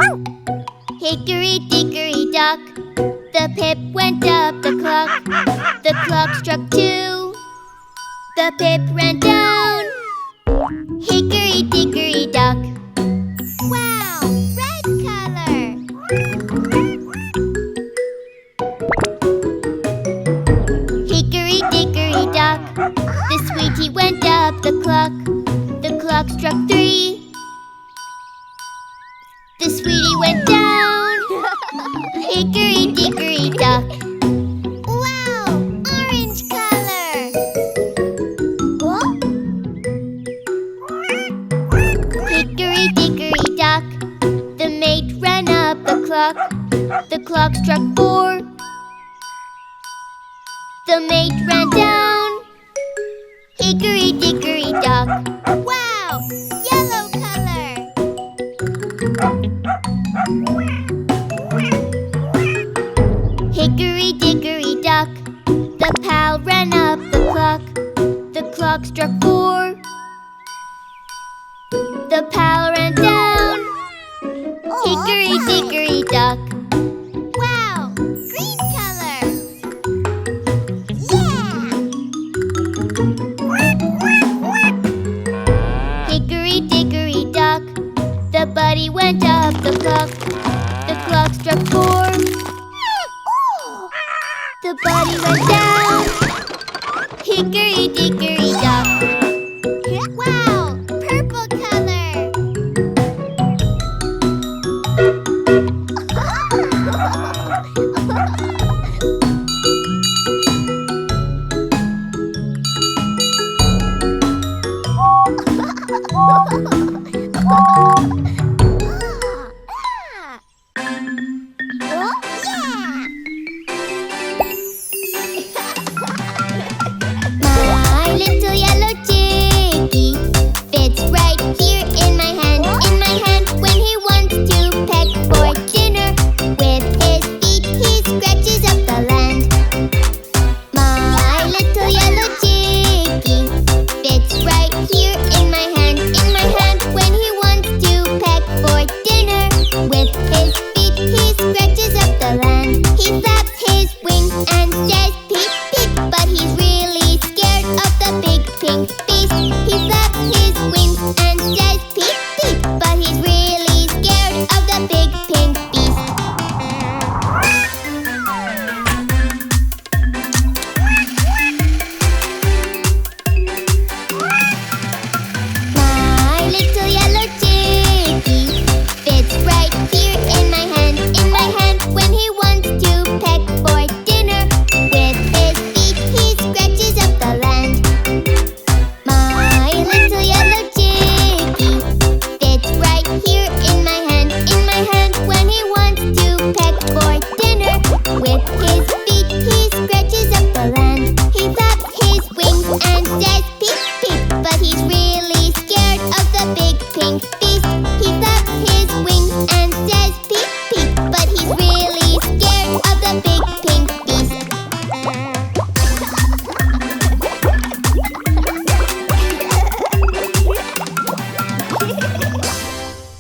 Hickory dickory dock, the pip went up the clock. The clock struck 2. The pip ran down. Hickory dickory dock. Wow, red color. Hickory dickory dock, the sweetie went up the clock. The clock struck 3. The sweetie went down. Hickory dickory dock. Wow, orange color. Huh? Hickory dickory dock, the mate ran up the clock. The clock struck 4. The mate ran down. Hickory dickory dock. Wow, yellow color. Hickory dickory dock, the pal ran up the clock. The clock struck 4. The pal ran down. Hickory dickory dock. Wow, green color. Yeah! Hickory dickory dock, the buddy went up the clock. The clock struck 4. The buddy went down. Hickory dickory dock. Wow, purple color.